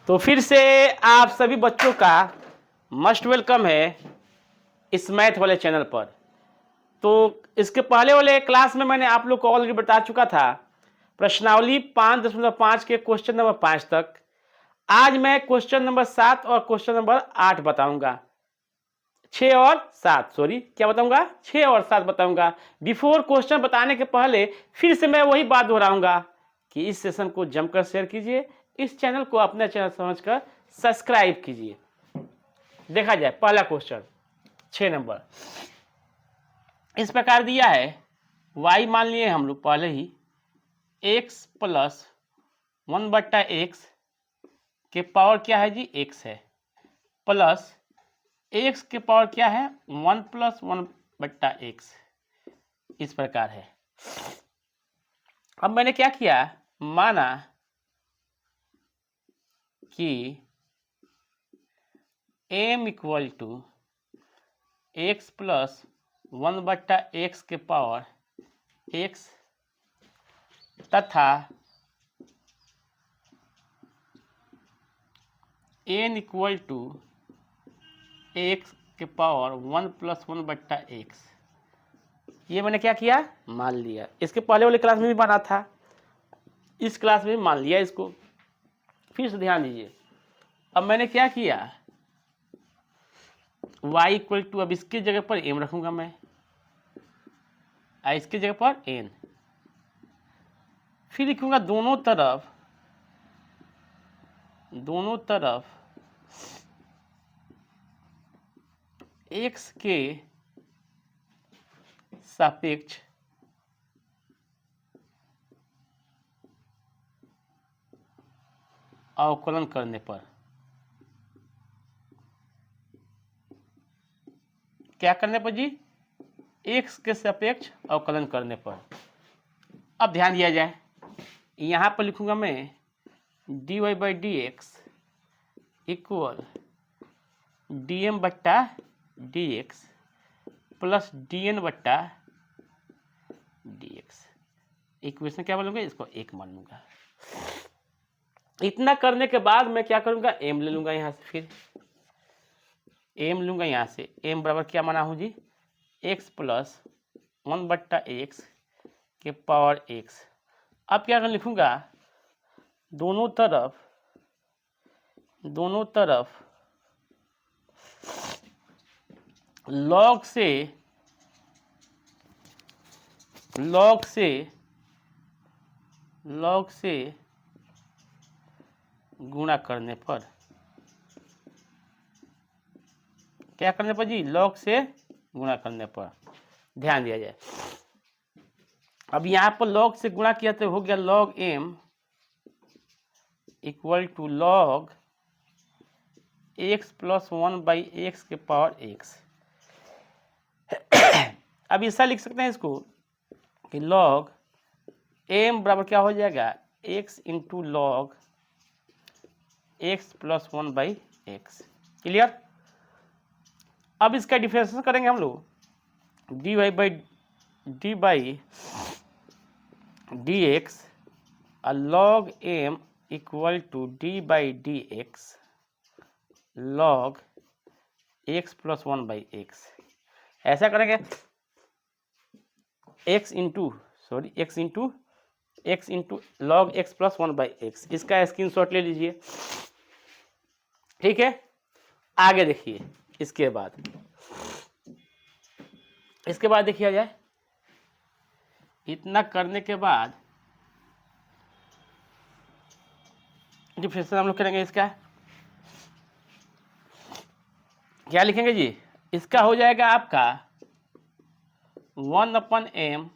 तो फिर से आप सभी बच्चों का मस्ट वेलकम है इस मैथ वाले चैनल पर। तो इसके पहले वाले क्लास में मैंने आप लोग को ऑलरेडी बता चुका था प्रश्नावली 5.5 के क्वेश्चन नंबर 5 तक। आज मैं क्वेश्चन नंबर 7 और क्वेश्चन नंबर 8 बताऊंगा। 6 और 7 सॉरी क्या बताऊंगा, 6 और 7 बताऊंगा। बिफोर क्वेश्चन बताने के पहले फिर से मैं वही बात दोहराऊंगा कि इस सेशन को जमकर शेयर कीजिए, इस चैनल को अपना चैनल समझकर सब्सक्राइब कीजिए। देखा जाए पहला क्वेश्चन 6 नंबर इस प्रकार दिया है। y मान लिए हम लोग पहले ही x प्लस 1/x के पावर क्या है जी, x है, प्लस x के पावर क्या है 1 + 1/x इस प्रकार है। अब मैंने क्या किया, माना कि m = x + 1/x के पावर x तथा n = x के पावर 1 + 1/x ये मैंने क्या किया, मान लिया। इसके पहले वाले क्लास में भी माना था, इस क्लास में भी मान लिया इसको। फिर से ध्यान दीजिए। अब मैंने क्या किया, y = अब इसकी जगह पर m रखूंगा मैं, इसकी जगह पर n, फिर लिखूंगा दोनों तरफ x के सापेक्ष अवकलन करने पर, क्या करने पर जी, x के सापेक्ष अवकलन करने पर। अब ध्यान दिया जाए, यहां पर लिखूंगा मैं dy/dx = dm/dx plus dn/dx। Equation क्या बोलूंगा, इसको 1 मान लूंगा। इतना करने के बाद मैं क्या करूंगा, m ले लूंगा यहां से, फिर m लूंगा यहां से। m बराबर क्या माना हूं जी, x + 1/x के पावर x। अब क्या लिखूंगा, दोनों तरफ log से गुणा करने पर, क्या करने पर जी, log से गुणा करने पर। ध्यान दिया जाए, अब यहां पर log से गुणा किया तो हो गया log m = log x + 1/x के पावर x। अब ऐसा लिख सकते हैं इसको कि log m बराबर क्या हो जाएगा, x × log x + 1/x। Clear. अब इसका डिफरेंशिएशन करेंगे हम लोग, dy/dx log m = d/dx log x + 1/x। ऐसा करेंगे x × log x + 1/x। इसका स्क्रीनशॉट ले लीजिए, ठीक है। आगे देखिए, इसके बाद देखिए जाए, इतना करने के बाद डिफरेंशिएशन हम लोग करेंगे। इसका क्या लिखेंगे जी, इसका हो जाएगा आपका 1/m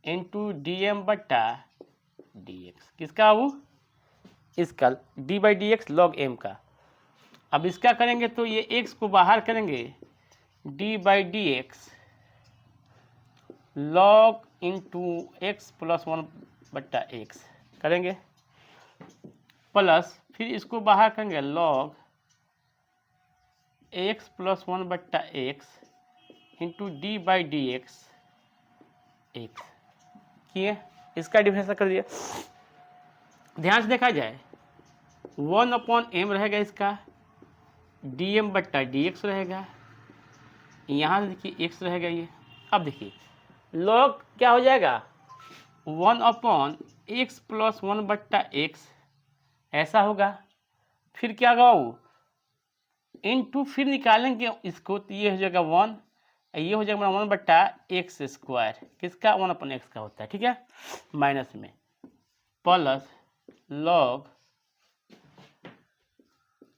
× dm/dx। किसका, वो इसका d/dx log m का। अब इसका करेंगे तो ये x को बाहर करेंगे, d/dx log × x + 1/x करेंगे, प्लस फिर इसको बाहर करेंगे log x + 1/x × d/dx x किए। इसका डिफरेंशिएशन कर दिया। ध्यान से देखा जाए, 1/m रहेगा इसका, dm/dx रहेगा, यहाँ से देखिए x रहेगा ये। अब देखिए log क्या हो जाएगा, 1/x प्लस 1/x ऐसा होगा। फिर क्या होगा वो इनटू, फिर निकालेंगे इसको तो ये हो जाएगा 1, ये हो जाएगा 1/x², किसका 1/x का होता है, ठीक है, माइनस में plus log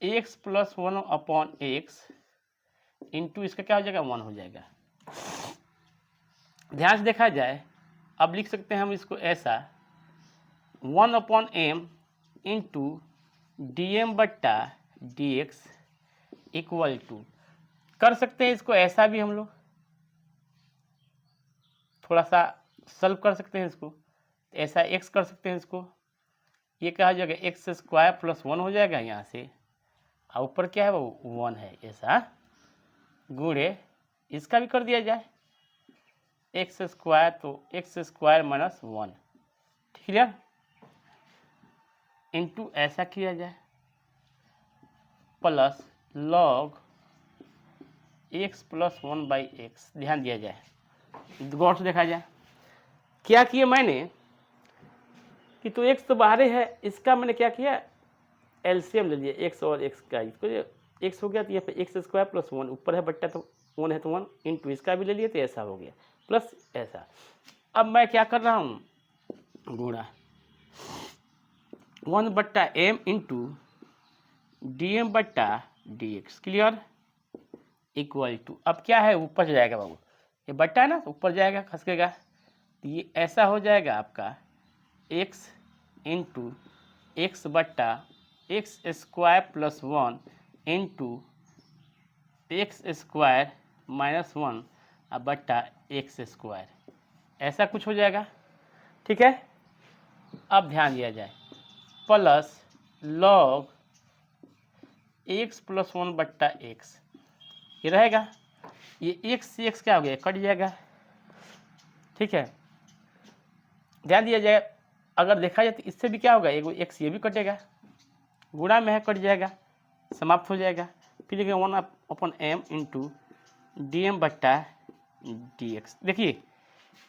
x plus 1/x into इसका क्या हो जाएगा 1 हो जाएगा। ध्यान से देखा जाए, अब लिख सकते हैं हम इसको ऐसा 1/m into dm/dx equal to, कर सकते हैं इसको ऐसा भी हम लोग थोड़ा सा सॉल्व कर सकते हैं इसको, ऐसा x कर सकते हैं इसको, ये क्या हो जाएगा x² प्लस 1 हो जाएगा यहाँ से, और ऊपर क्या है वो 1 है, ऐसा गुणे इसका भी कर दिया जाए x² तो x² माइनस 1, ठीक है, इंटू ऐसा किया जाए plus log x plus 1/x, ध्यान दिया जाए, गौर से देखा जाए क्या किया मैंने कि तो x तो बाहर है, इसका मैंने क्या किया एलसीएम ले लिया x और x का, इसको x हो गया तो यहाँ पे x² प्लस 1 ऊपर है बट्टा तो 1 है तो 1 इंटू इसका भी ले लिया तो ऐसा हो गया प्लस ऐसा। अब मैं क्या कर रहा हूँ गुणा 1/m into dm/dx, clear, equal to, अब क्या है ऊपर जाएगा बाबू, ये बट्टा है ना तो ऊपर जाएगा खसकेगा, तो ये ऐसा हो जाएगा आपका x into x/x² plus 1 into x² minus 1 बट्टा x², ऐसा कुछ हो जाएगा, ठीक है। अब ध्यान दिया जाए plus log x plus 1/x, ये रहेगा, ये x से x क्या हो गया कट जाएगा, ठीक है। ध्यान दिया जाए अगर देखा जाए तो इससे भी क्या होगा, एक x ये भी कटेगा, गुणा में है कट जाएगा, समाप्त हो जाएगा, फिर देखिए 1/m इंटू dm/dx। देखिए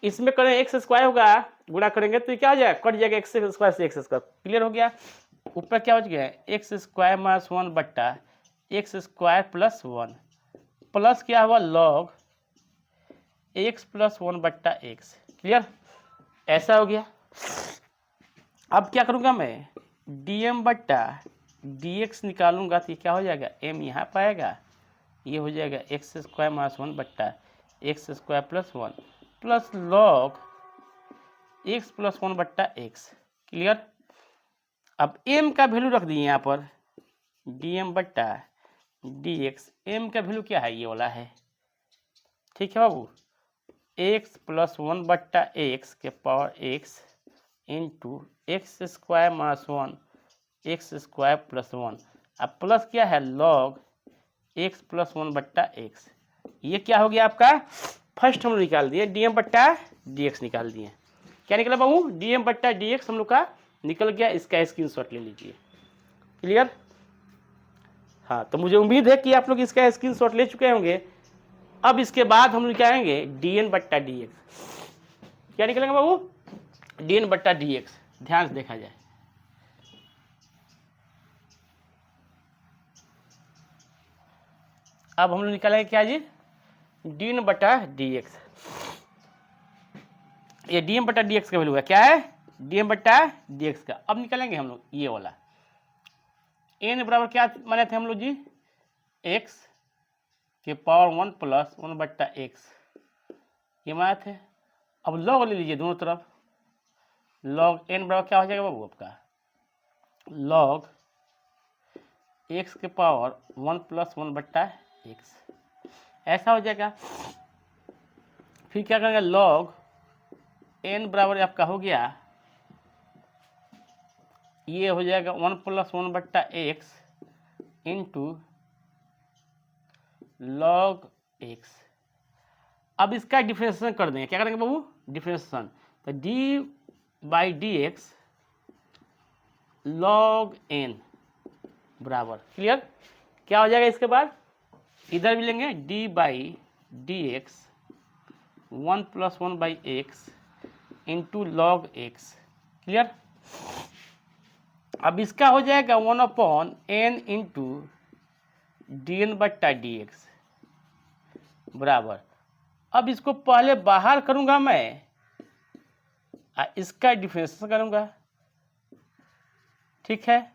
इसमें करें x² होगा, गुणा करेंगे तो क्या हो जाएगा कट जाएगा, x² से x², क्लियर हो गया। ऊपर क्या बच गया x² minus 1/x² plus 1 plus क्या हुआ log x plus 1/x, clear, ऐसा हो गया। अब क्या करूँगा मैं dm/dx निकालूंगा तो ये क्या हो जाएगा m यहाँ पाएगा, ये हो जाएगा x² minus 1/x² plus 1 plus log x plus 1/x, clear. अब m का वैल्यू रख दिए यहाँ पर dm/dx, m का वैल्यू क्या है ये वाला है, ठीक है बाबू, x प्लस 1/x के power x into x² minus 1 x² plus 1, अब प्लस क्या है log x प्लस 1/x, ये क्या हो गया आपका फर्स्ट हम लोग निकाल दिए dm/dx निकाल दिए, क्या निकला बाबू dm/dx हम लोग का निकल गया, इसका स्क्रीनशॉट ले लीजिए, क्लियर। हाँ तो मुझे उम्मीद है कि आप लोग इसका स्क्रीनशॉट ले चुके होंगे। अब इसके बाद हम लोग क्या आएंगे dn/dx, क्या निकलेगा बाबू dn/dx, ध्यान से देखा जाए अब हम लोग निकालेंगे क्या जी dn/dx, ये dm/dx का वैल्यू है, क्या है dm/dx का। अब निकालेंगे हम लोग ये वाला n बराबर क्या माने थे हम लोग जी x के पावर 1 प्लस 1/x, ये माने थे। अब log ले लीजिए दोनों तरफ, log n बराबर क्या हो जाएगा बाबू आपका log x के पावर 1 प्लस 1/x, ऐसा हो जाएगा। फिर क्या करेंगे log n बराबर आपका हो गया, ये हो जाएगा 1 plus 1/x into log x। अब इसका डिफरेंशिएशन कर देंगे, क्या करेंगे बाबू डिफरेंशिएशन, तो d/dx log n बराबर। क्लियर? क्या हो जाएगा इसके बाद? इधर भी लेंगे D by d x 1 + 1/x into log x. Clear? अब इसका हो जाएगा 1/n इंटू डी एन बट्टा डी एक्स बराबर। अब इसको पहले बाहर करूंगा मैं, इसका डिफरेंशिएशन करूंगा, ठीक है।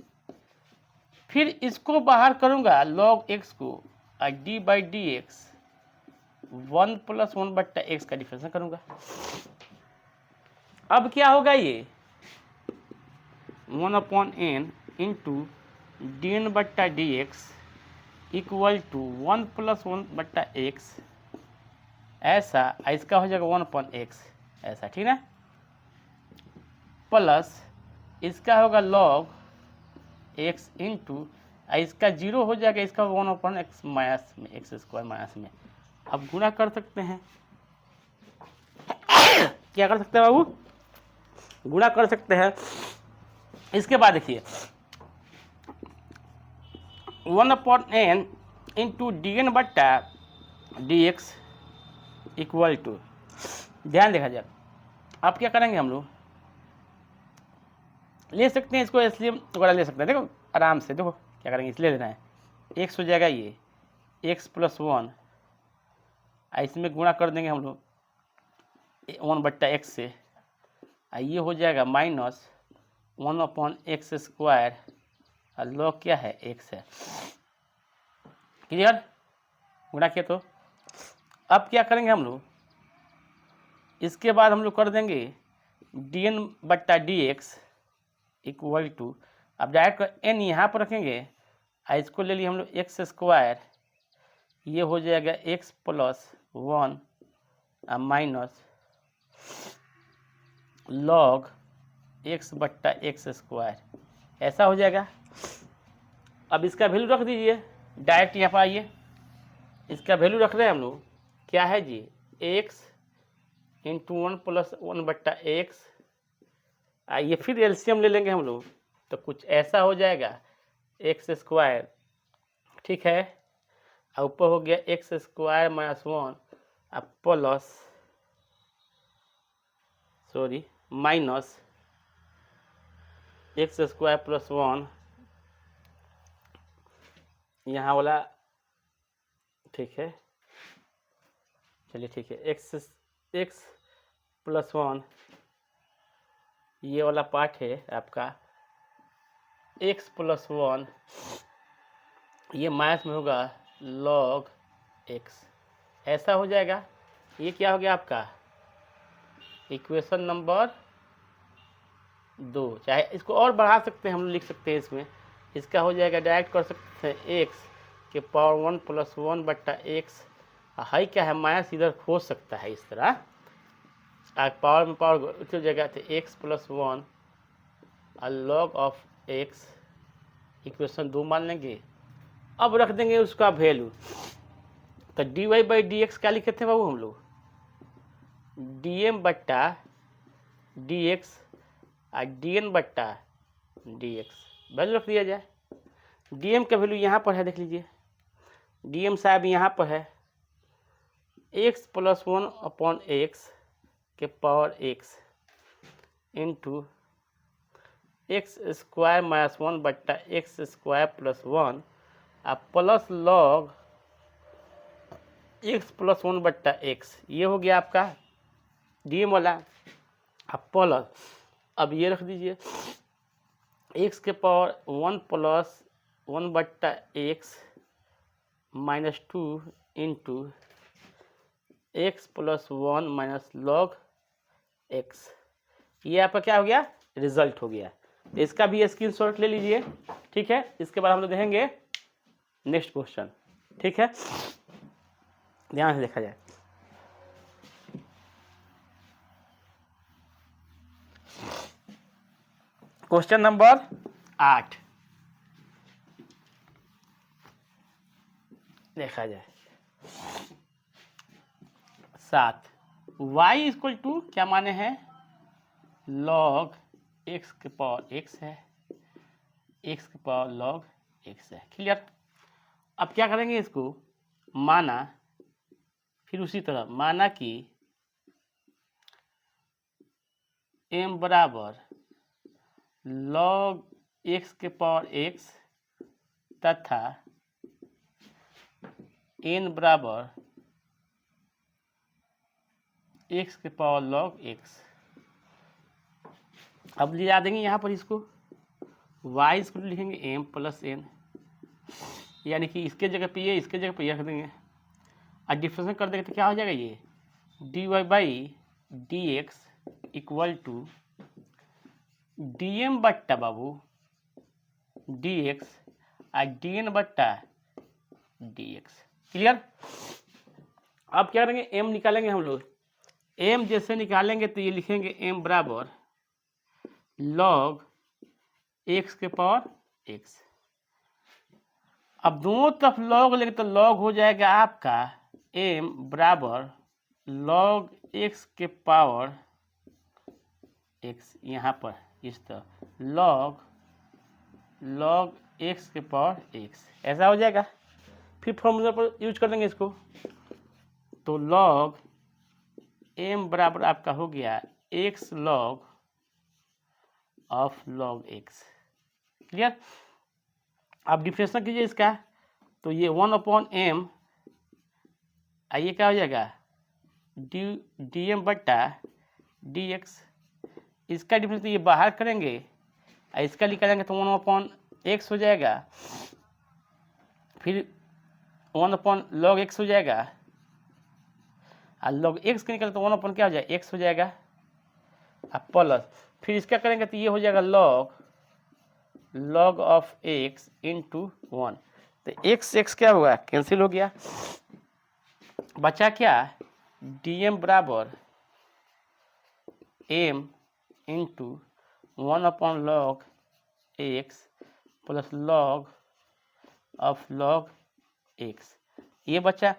फिर इसको बाहर करूंगा लॉग एक्स को, D by d x 1 + 1/x का डिफरेंशिएशन करूंगा। अब क्या होगा ये 1/n इंटू डी एन बट्टा d x equal to 1 + 1/x ऐसा, इसका हो जाएगा 1/x ऐसा, ठीक है। प्लस इसका होगा लॉग एक्स इंटू, इसका 0 हो जाएगा, इसका 1/x माइनस में x² माइनस में। अब गुणा कर सकते हैं, क्या कर सकते हैं बाबू? गुणा कर सकते हैं। इसके बाद देखिए 1/n इंटू डी एन बट्टा डी एक्स इक्वल टू, ध्यान देखा जाए। अब क्या करेंगे हम लोग, ले सकते हैं इसको एसलिएम वगैरह ले सकते हैं। देखो आराम से, देखो क्या करेंगे, इसलिए लेना है x हो जाएगा ये x + 1, इसमें गुणा कर देंगे हम लोग 1/x से, ये हो जाएगा माइनस 1/x², और लॉग क्या है x है। क्लियर? गुणा किया तो अब क्या करेंगे हम लोग, इसके बाद हम लोग कर देंगे dn बट्टा dx इक्वल टू, अब डायरेक्ट n यहाँ पर रखेंगे, इसको ले लिए हम लोग x², ये हो जाएगा x + 1 माइनस लॉग x बट्टा x², ऐसा हो जाएगा। अब इसका वैल्यू रख दीजिए, डायरेक्ट यहाँ पर आइए, इसका वैल्यू रख रहे हैं हम लोग, क्या है जी x इंटू 1 + 1/x, आइए फिर एलसीएम ले लेंगे हम लोग, तो कुछ ऐसा हो जाएगा x², ठीक है। और ऊपर हो गया x² - 1 प्लस माइनस x² + 1 यहाँ वाला, ठीक है, चलिए ठीक है, x + 1 ये वाला पार्ट है आपका, x + 1 ये माइनस में होगा log x, ऐसा हो जाएगा। ये क्या हो गया आपका इक्वेशन नंबर 2। चाहे इसको और बढ़ा सकते हैं, हम लोग लिख सकते हैं इसमें, इसका हो जाएगा, डायरेक्ट कर सकते हैं x के पावर 1 + 1/x, हाई क्या है माइनस, इधर खोज सकता है इस तरह, पावर में पावर की जगह थे x + 1 log of x, equation 2 मान लेंगे। अब रख देंगे उसका वैल्यू, तो dy/dx क्या लिखे थे बाबू हम लोग, dm बट्टा dx और dn बट्टा dx, वैल्यू रख दिया जाए। dm का वैल्यू यहाँ पर है, देख लीजिए, dm साहब यहाँ पर है x + 1/x के power x into x² - 1/x² + 1 plus log x + 1/x, ये हो गया आपका डीएम वाला। प्लस अब ये रख दीजिए x के power 1 + 1/x -2 into x + 1 log x, ये आपका क्या हो गया, रिजल्ट हो गया। तो इसका भी स्क्रीनशॉट ले लीजिए, ठीक है। इसके बाद हम लोग देखेंगे नेक्स्ट क्वेश्चन, ठीक है, ध्यान से देखा जाए। क्वेश्चन नंबर 8 देखा जाए, 7 y = क्या माने हैं, log x के पावर x है, x के पावर log एक्स है। क्लियर। अब क्या करेंगे इसको, माना, फिर उसी तरह माना कि m बराबर log x के पावर x तथा n बराबर x के पावर log x। अब ले आ देंगे यहाँ पर इसको, y इसको लिखेंगे m प्लस n, यानी कि इसके जगह पे ये, इसके जगह पे ये रख देंगे और डिफ्रेंशिएट कर देंगे तो क्या हो जाएगा, ये dy by d x equal to d m बट्टा बाबू डी एक्स और डी एन बट्टा डी एक्स। क्लियर। अब क्या करेंगे, m निकालेंगे हम लोग। m जैसे निकालेंगे तो ये लिखेंगे m बराबर log x के पावर x। अब दोनों तरफ log लेंगे तो log हो जाएगा आपका m बराबर log x के पावर x, यहाँ पर इस तरह log x के पावर x, ऐसा हो जाएगा। फिर फॉर्मूला पर यूज कर देंगे इसको, तो log m बराबर आपका हो गया x log of log x। Clear. आप डिफ्रेंशिएशन कीजिए इसका, तो ये 1/m, आइए क्या हो जाएगा डी एम बट्टा डी एक्स। इसका डिफरेंस ये बाहर करेंगे और इसका निकालेंगे तो 1/x हो जाएगा, फिर 1/log x हो जाएगा और log x का निकालेंगे तो 1/ क्या हो जाएगा x हो जाएगा और प्लस, फिर इसका करेंगे तो ये हो जाएगा log ऑफ x इंटू 1, तो x क्या होगा, कैंसिल हो गया, बचा क्या dm बराबर m into 1/log x plus log of log x। ये बचा,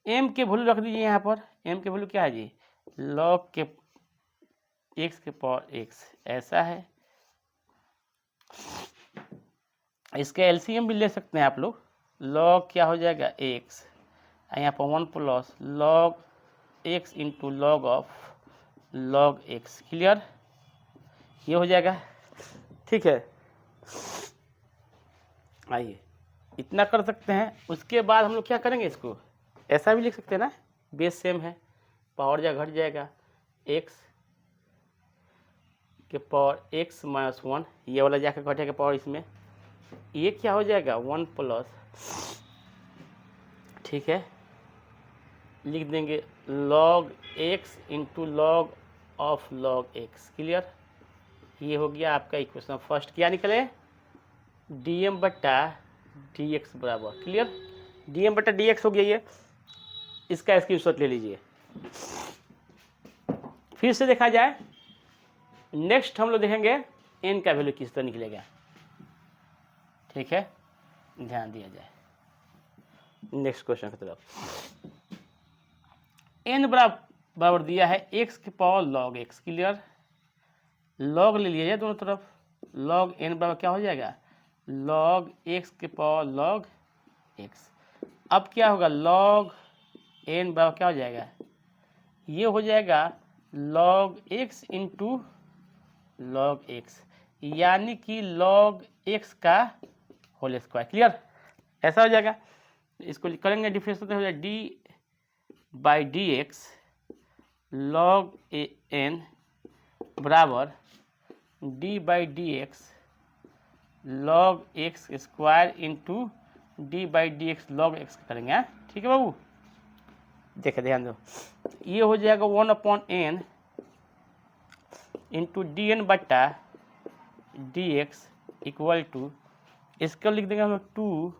m के वैल्यू रख दीजिए यहाँ पर, m के वैल्यू क्या है जी log के x के पावर x, ऐसा है। इसका एलसीएम भी ले सकते हैं आप लोग, log क्या हो जाएगा x, यहाँ पर 1 plus log x into log of log x। Clear, ये हो जाएगा। ठीक है, आइए इतना कर सकते हैं। उसके बाद हम लोग क्या करेंगे, इसको ऐसा भी लिख सकते हैं ना, बेस सेम है, पावर घट जाएगा x के पावर x माइनस 1, ये वाला जाकर घटेगा पावर इसमें, ये क्या हो जाएगा 1 प्लस, ठीक है, लिख देंगे log x into log of log x। Clear, ये हो गया आपका इक्वेशन फर्स्ट। क्या निकले dm बट्टा dx बराबर, क्लियर, dm बट्टा dx हो गया ये, इसका स्क्रीनशॉट ले लीजिए। फिर से देखा जाए, नेक्स्ट हम लोग देखेंगे n का वैल्यू किस तरह निकलेगा। ठीक है, ध्यान दिया जाए नेक्स्ट क्वेश्चन की तरफ। n बराबर दिया है x के power log x। Clear, log ले लिया जाए दोनों तरफ, log n बराबर क्या हो जाएगा log x के पावर log x। अब क्या होगा log n बराबर क्या हो जाएगा, ये हो जाएगा log x into log x, यानी कि log x का होल स्क्वायर। क्लियर, ऐसा हो जाएगा। इसको करेंगे डिफरेंशिएट हो जाएगा d by d x log n बराबर d by d x log x square into d by d x log x करेंगे। ठीक है बाबू, देखे ध्यान दो, ये हो जाएगा 1/n इंटू डी एन बट्टा डी एक्स इक्वल टू, इसको लिख देंगे हम 2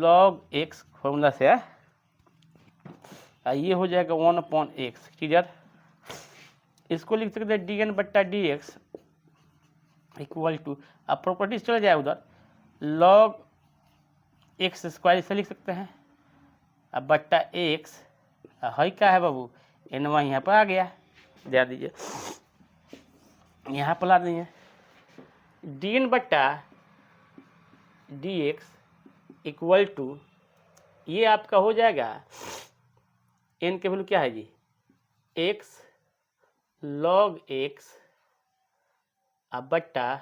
log x फॉर्मूला से, ये हो जाएगा 1/x। क्लियर, इसको लिख सकते हैं डी एन बट्टा डी एक्स इक्वल टू, अब प्रॉपर्टीज चले जाए उधर, log x स्क्वायर इसे लिख सकते हैं, अब बट्टा x है क्या है बाबू एनवा यहाँ पर आ गया, ध्यान दीजिए यहाँ पर ला देंगे डी एन बट्टा डी एक्स इक्वल टू, ये आपका हो जाएगा एन के वैल्यू क्या है जी, एक्स लॉग एक्स अब बट्टा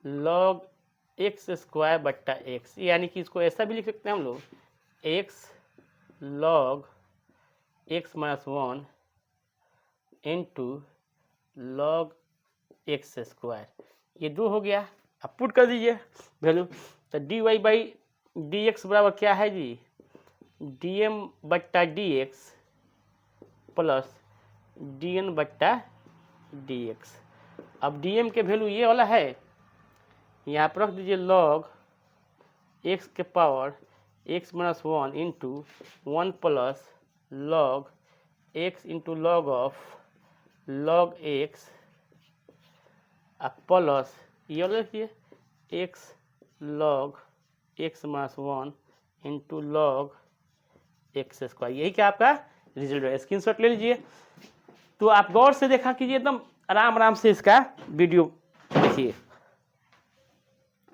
लॉग एक्स स्क्वायर बट्टा एक्स, यानी कि इसको ऐसा भी लिख सकते हैं हम लोग, x log x minus one into log x square, ये 2 हो गया। अब पुट कर दीजिए वैल्यू, तो d y by d x बराबर क्या है जी, डी एम बट्टा d x plus d n बट्टा डी एक्स। अब डी एम के वैल्यू ये वाला है, यहाँ पर रख दीजिए लॉग एक्स के power x minus one into one plus log x into log of log x plus ये वाला लिखिए x log x minus one into log x square, यही क्या आपका रिजल्ट है। स्क्रीनशॉट ले लीजिए। तो आप गौर से देखा कीजिए, एकदम आराम से इसका वीडियो देखिए।